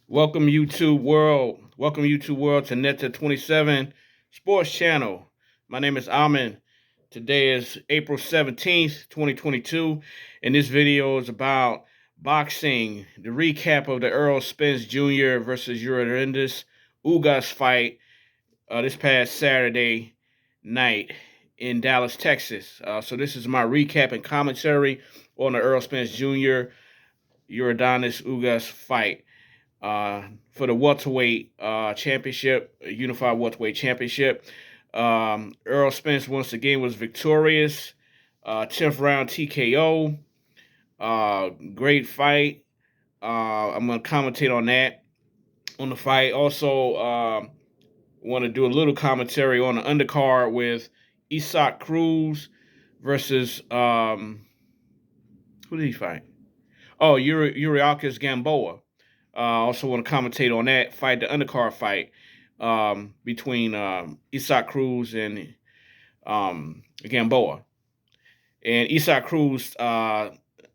Welcome YouTube world. Welcome YouTube world to Netta 27 Sports Channel. My name is Amin. Today is April 17th, 2022, and this video is about boxing. The recap of the Errol Spence Jr. versus Ugas fight this past Saturday night in Dallas, Texas. So this is my recap and commentary on the Errol Spence Jr. Ugas fight for the welterweight championship, unified welterweight championship. Errol Spence once again was victorious. 10th round TKO. Great fight. I'm going to commentate on that, on the fight. Also, want to do a little commentary on the undercard with Isaac Cruz versus, who did he fight? Oh, Uriakis Gamboa. Also want to commentate on that fight, the undercard fight between Isaac Cruz and Gamboa. And Isaac Cruz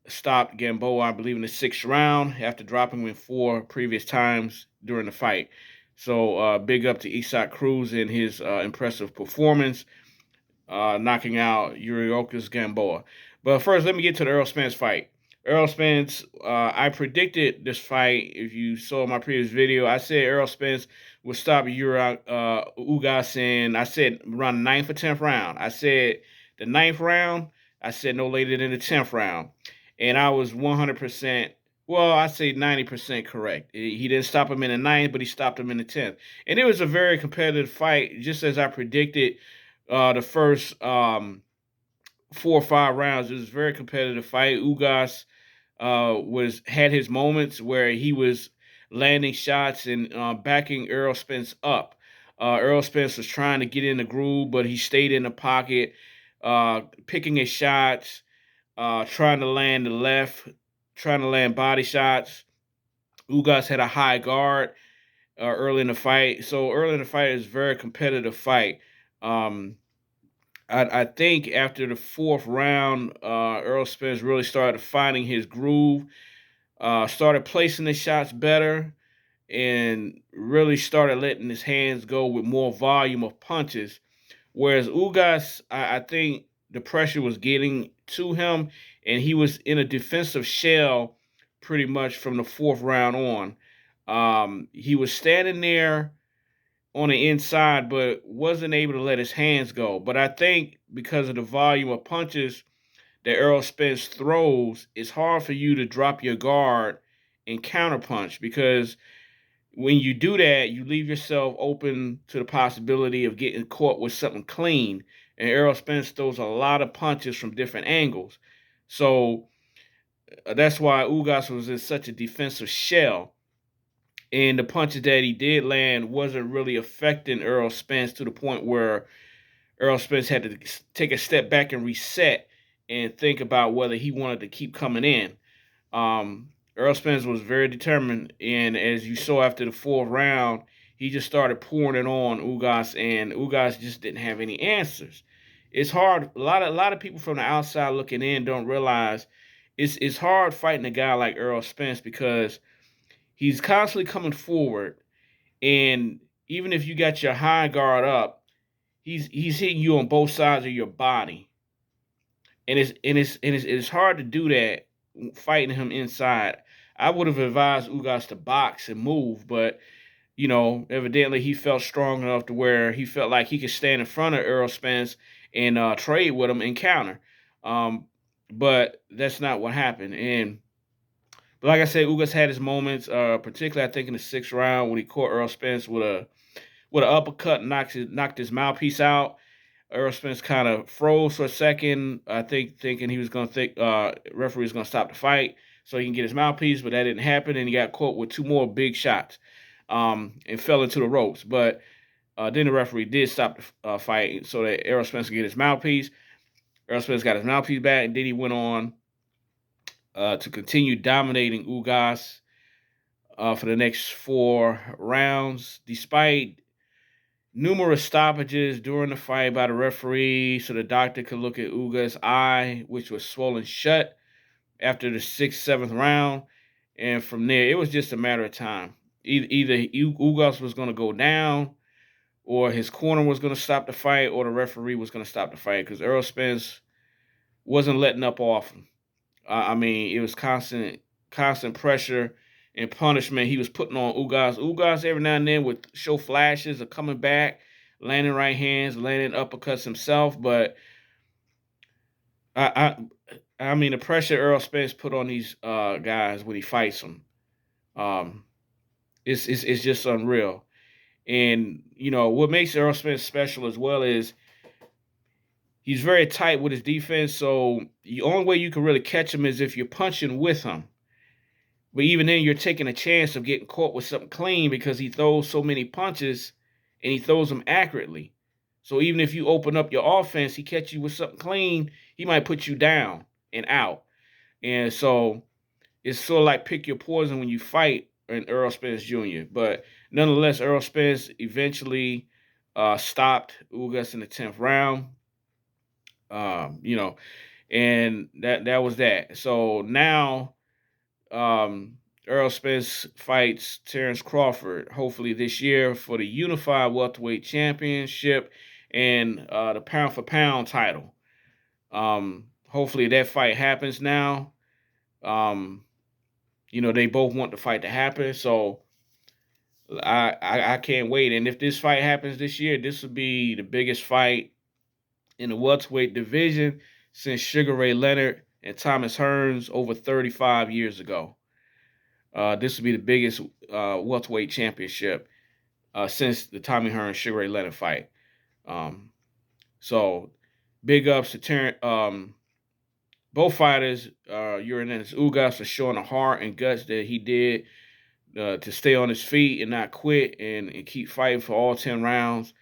stopped Gamboa, I believe, in the 6th round after dropping him in 4 previous times during the fight. So big up to Isaac Cruz and his impressive performance, knocking out Uriakis Gamboa. But first, let me get to the Errol Spence fight. Errol Spence, I predicted this fight. If you saw my previous video, I said Errol Spence would stop Ugas in, I said around the 9th or 10th round. I said the 9th round, I said no later than the 10th round. And I was 100%, well, I say 90% correct. He didn't stop him in the 9th, but he stopped him in the 10th. And it was a very competitive fight, just as I predicted the first 4 or 5 rounds. It was a very competitive fight. Ugas had his moments where he was landing shots and backing Errol Spence up. Errol Spence was trying to get in the groove, but he stayed in the pocket, picking his shots, trying to land the left, trying to land body shots. Ugas had a high guard early in the fight. So early in the fight, it was a very competitive fight. I think after the 4th round, Errol Spence really started finding his groove, started placing his shots better, and really started letting his hands go with more volume of punches. Whereas Ugas, I think the pressure was getting to him, and he was in a defensive shell pretty much from the 4th round on. He was standing there on the inside, but wasn't able to let his hands go. But I think because of the volume of punches that Errol Spence throws, it's hard for you to drop your guard and counterpunch, because when you do that, you leave yourself open to the possibility of getting caught with something clean. And Errol Spence throws a lot of punches from different angles. So that's why Ugas was in such a defensive shell. And the punches that he did land wasn't really affecting Errol Spence to the point where Errol Spence had to take a step back and reset and think about whether he wanted to keep coming in. Errol Spence was very determined, and as you saw after the 4th round, he just started pouring it on Ugas, and Ugas just didn't have any answers. It's hard. A lot of people from the outside looking in don't realize it's hard fighting a guy like Errol Spence, because he's constantly coming forward, and even if you got your high guard up, he's hitting you on both sides of your body, and it's hard to do that fighting him inside. I would have advised Ugas to box and move, but evidently he felt strong enough to where he felt like he could stand in front of Errol Spence and trade with him and counter. But that's not what happened. But like I said, Ugas had his moments, particularly I think in the 6th round when he caught Errol Spence with an uppercut and knocked his mouthpiece out. Errol Spence kind of froze for a second, I think, thinking he was going to referee was going to stop the fight so he can get his mouthpiece, but that didn't happen, and he got caught with 2 more big shots and fell into the ropes. But then the referee did stop the fight so that Errol Spence could get his mouthpiece. Errol Spence got his mouthpiece back, and then he went on to continue dominating Ugas for the next 4 rounds, despite numerous stoppages during the fight by the referee so the doctor could look at Ugas' eye, which was swollen shut after the 6th, 7th round. And from there, it was just a matter of time. Either Ugas was going to go down, or his corner was going to stop the fight, or the referee was going to stop the fight, because Errol Spence wasn't letting up off him. I mean, it was constant pressure and punishment he was putting on Ugas. Ugas every now and then would show flashes of coming back, landing right hands, landing uppercuts himself. But I, I mean, the pressure Errol Spence put on these guys when he fights them, um, it's just unreal. And you know what makes Errol Spence special as well is he's very tight with his defense. So the only way you can really catch him is if you're punching with him. But even then, you're taking a chance of getting caught with something clean because he throws so many punches and he throws them accurately. So even if you open up your offense, he catch you with something clean, he might put you down and out. And so it's sort of like pick your poison when you fight in Errol Spence Jr. But nonetheless, Errol Spence eventually stopped Ugas in the 10th round. You know, and that was that. So now Errol Spence fights Terrance Crawford hopefully this year for the unified welterweight championship and the pound for pound title. Hopefully that fight happens now. Um, you know, they both want the fight to happen, so I can't wait. And if this fight happens this year, this will be the biggest fight in the welterweight division since Sugar Ray Leonard and Thomas Hearns over 35 years ago. This will be the biggest welterweight championship since the Tommy Hearns Sugar Ray Leonard fight. Um, so big ups to both fighters, Uranus Ugas, for showing the heart and guts that he did to stay on his feet and not quit and keep fighting for all 10 rounds.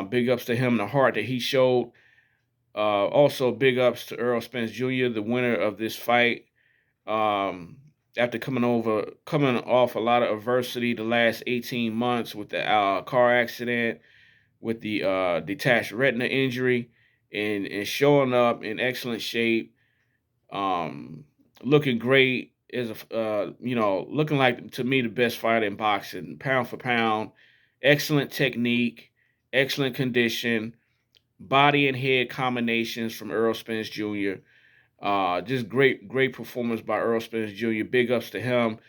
Big ups to him, the heart that he showed. Also, big ups to Errol Spence Jr., the winner of this fight. After coming off a lot of adversity the last 18 months with the car accident, with the detached retina injury, and showing up in excellent shape, looking great as looking like to me the best fighter in boxing, pound for pound, excellent technique, excellent condition, body and head combinations from Errol Spence Jr. Just great performance by Errol Spence Jr. Big ups to him.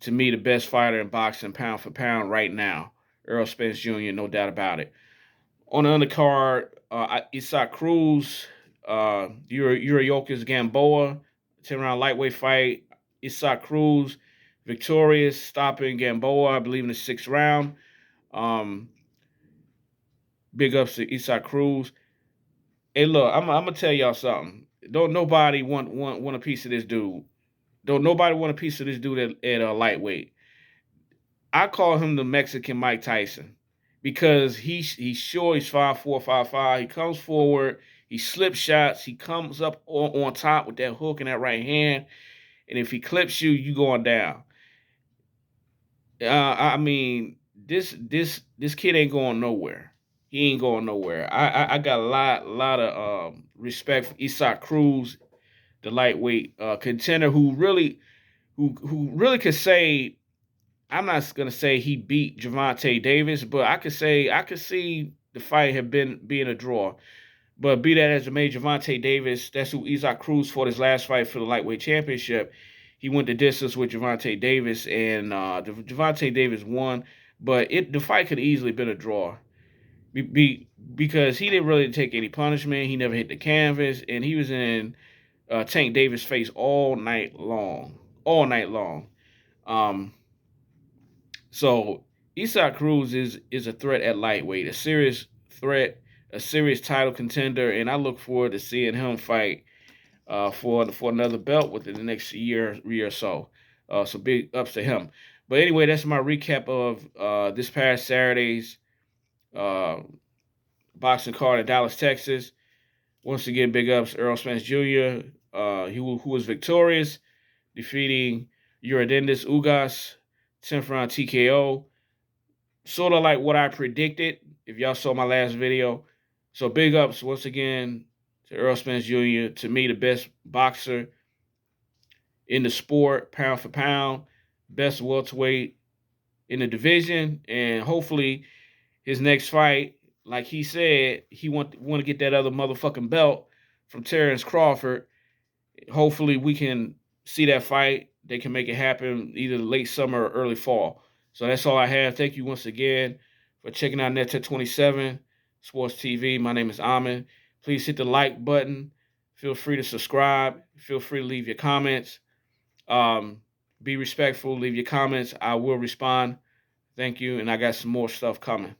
To me, the best fighter in boxing, pound for pound, right now. Errol Spence Jr., no doubt about it. On the undercard, Isaac Cruz, Yuriorkis Gamboa, 10-round lightweight fight. Isaac Cruz victorious, stopping Gamboa, I believe, in the 6th round. Um, Big ups to Isaac Cruz. Hey, look, I'm gonna tell y'all something. Don't nobody want a piece of this dude. Don't nobody want a piece of this dude at a lightweight. I call him the Mexican Mike Tyson because he's sure he's 5'4", 5'5". He comes forward, he slips shots, he comes up on top with that hook in that right hand, and if he clips you, you going down. I mean, this kid ain't going nowhere. He ain't going nowhere. I got a lot of respect for Isaac Cruz, the lightweight contender who really could say, I'm not gonna say he beat Gervonta Davis, but I could see the fight have been being a draw. But be that as it may, Gervonta Davis, that's who Isaac Cruz fought his last fight for the lightweight championship. He went the distance with Gervonta Davis, and Gervonta Davis won. But the fight could have easily been a draw, because he didn't really take any punishment. He never hit the canvas, and he was in Tank Davis' face all night long, all night long. Um, so Isaac Cruz is a threat at lightweight, a serious threat, a serious title contender, and I look forward to seeing him fight for another belt within the next year or so. So big ups to him. But anyway, that's my recap of this past Saturday's uh, boxing card in Dallas, Texas. Once again, big ups Errol Spence Jr. Who was victorious, defeating Uranus Ugas, 10th round TKO. Sort of like what I predicted, if y'all saw my last video. So big ups once again to Errol Spence Jr., to me the best boxer in the sport, pound for pound, best welterweight in the division, and hopefully his next fight, like he said, he want to get that other motherfucking belt from Terrance Crawford. Hopefully we can see that fight. They can make it happen either late summer or early fall. So that's all I have. Thank you once again for checking out NetTech 27 Sports TV. My name is Amin. Please hit the like button. Feel free to subscribe. Feel free to leave your comments. Be respectful. Leave your comments. I will respond. Thank you. And I got some more stuff coming.